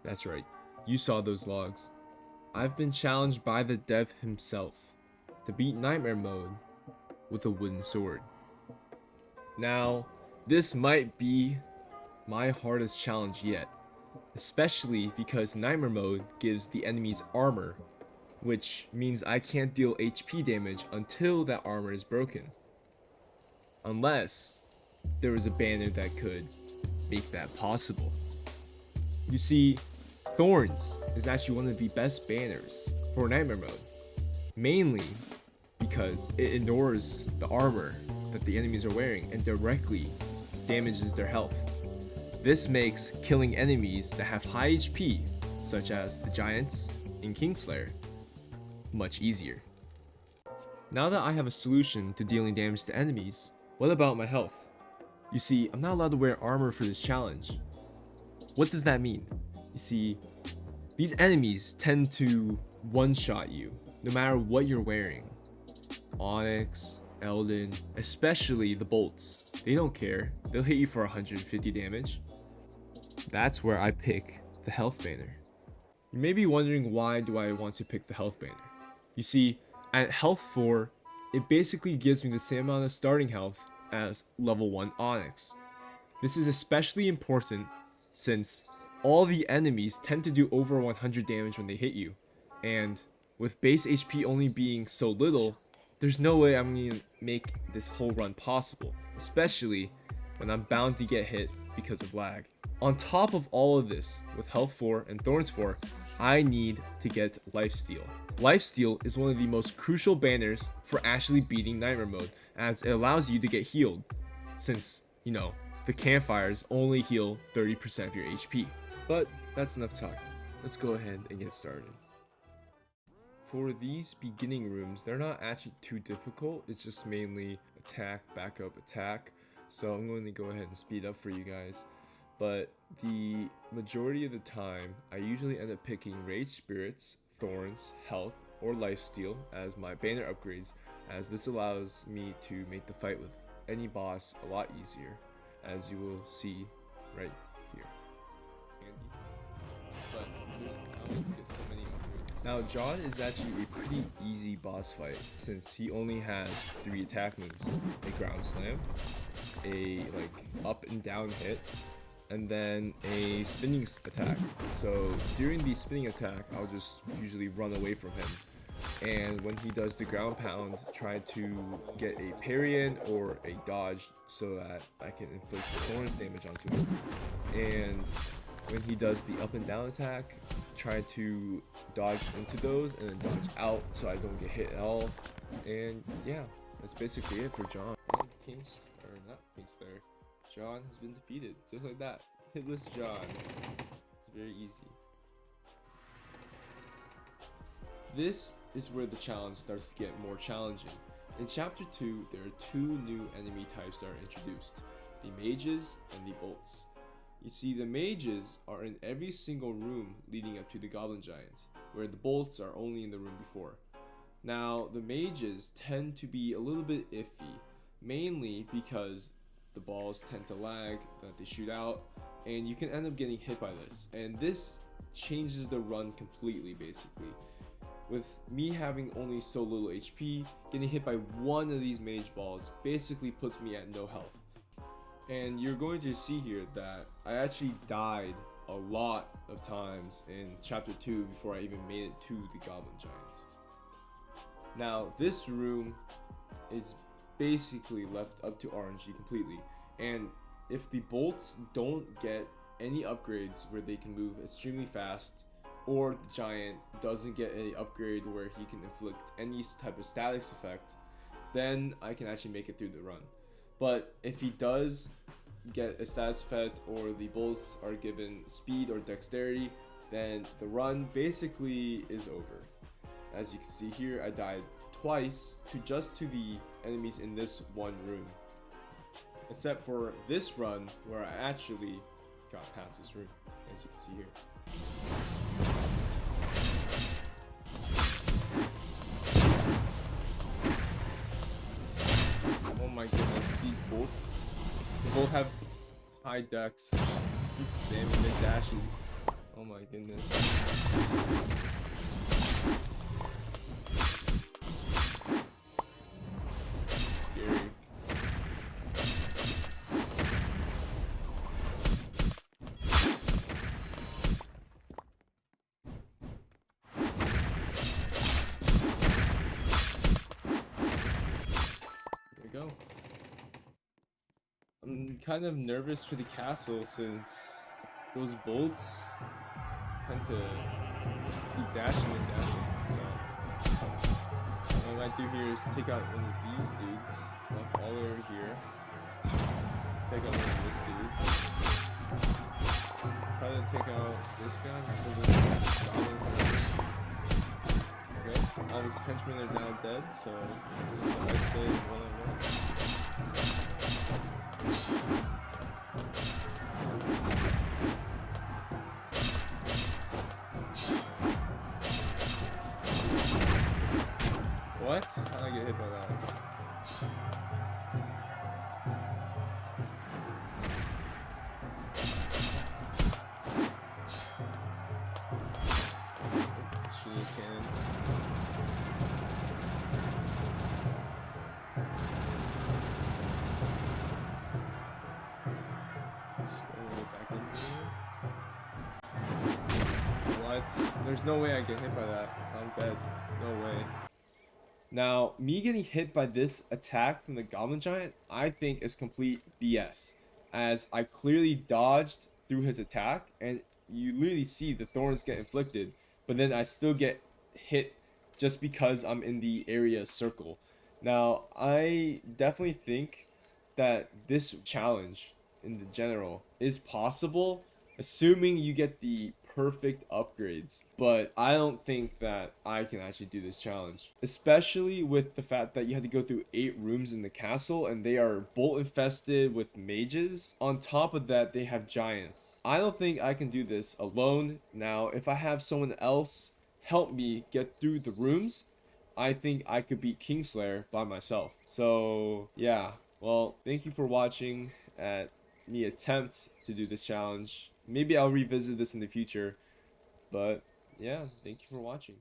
That's right, you saw those logs. I've been challenged by the dev himself to beat Nightmare Mode with a wooden sword. Now, this might be my hardest challenge yet, especially because Nightmare Mode gives the enemies armor, which means I can't deal HP damage until that armor is broken. Unless there was a banner that could make that possible. You see, Thorns is actually one of the best banners for Nightmare Mode, mainly because it ignores the armor that the enemies are wearing and directly damages their health. This makes killing enemies that have high HP, such as the Giants in Kingslayer, much easier. Now that I have a solution to dealing damage to enemies, what about my health? You see, I'm not allowed to wear armor for this challenge. What does that mean? You see, these enemies tend to one-shot you, no matter what you're wearing. Onyx, Elden, especially the bolts. They don't care, they'll hit you for 150 damage. That's where I pick the health banner. You may be wondering, why do I want to pick the health banner? You see, at health 4, it basically gives me the same amount of starting health as level 1 Onyx. This is especially important since all the enemies tend to do over 100 damage when they hit you, and with base HP only being so little, there's no way I'm going to make this whole run possible, especially when I'm bound to get hit because of lag. On top of all of this, with health 4 and thorns 4, I need to get lifesteal. Lifesteal is one of the most crucial banners for actually beating Nightmare Mode, as it allows you to get healed, since, you know, the campfires only heal 30% of your HP. But that's enough talk. Let's go ahead and get started. For these beginning rooms, they're not actually too difficult. It's just mainly attack, backup, attack. So I'm going to go ahead and speed up for you guys. But the majority of the time, I usually end up picking Rage Spirits, Thorns, Health, or Lifesteal as my banner upgrades, as this allows me to make the fight with any boss a lot easier, as you will see right here. But I only get so many upgrades. Now, John is actually a pretty easy boss fight, since he only has 3 attack moves: a ground slam, a up and down hit, and then a spinning attack. So during the spinning attack, I'll just usually run away from him, and when he does the ground pound, try to get a parry in or a dodge so that I can inflict thorns damage onto him. And when he does the up and down attack, try to dodge into those and then dodge out so I don't get hit at all. And yeah, that's basically it for John. John has been defeated, just like that. Hitless John. It's very easy. This is where the challenge starts to get more challenging. In chapter 2, there are 2 new enemy types that are introduced: the mages and the bolts. You see, the mages are in every single room leading up to the goblin giant, where the bolts are only in the room before. Now, the mages tend to be a little bit iffy, mainly because the balls tend to lag that they shoot out, and you can end up getting hit by this, and this changes the run completely. Basically, with me having only so little HP, getting hit by one of these mage balls basically puts me at no health. And you're going to see here that I actually died a lot of times in chapter 2 before I even made it to the goblin giant. Now, this room is basically left up to RNG completely, and if the bolts don't get any upgrades where they can move extremely fast, or the giant doesn't get any upgrade where he can inflict any type of statics effect, then I can actually make it through the run. But if he does get a status effect, or the bolts are given speed or dexterity, then the run basically is over. As you can see here, I died twice to the enemies in this one room. Except for this run where I actually got past this room, as you can see here. Oh my goodness, these bolts, they both have high decks. Just keep spamming the dashes. Oh my goodness. Scary. There we go. I'm kind of nervous for the castle since those bolts tend to keep dashing and dashing. So what I might do here is take out one of these dudes, walk all the way over here, take out one of this dude, try to take out this guy until this goblin comes in. Okay, all these henchmen are now dead, so just a isolated one-on-one. What? How did I get hit by that? Shoot this cannon. Just going back in here. What? There's no way I get hit by that. I'm dead. No way. Now, me getting hit by this attack from the Goblin Giant, I think is complete BS, as I clearly dodged through his attack, and you literally see the thorns get inflicted, but then I still get hit just because I'm in the area circle. Now, I definitely think that this challenge in the general is possible, assuming you get the perfect upgrades, but I don't think that I can actually do this challenge, especially with the fact that you had to go through 8 rooms in the castle and they are bolt infested with mages. On top of that, they have giants. I don't think I can do this alone. Now if I have someone else help me get through the rooms, I think I could beat Kingslayer by myself. So yeah, well, thank you for watching at me attempt to do this challenge. Maybe I'll revisit this in the future, but yeah, thank you for watching.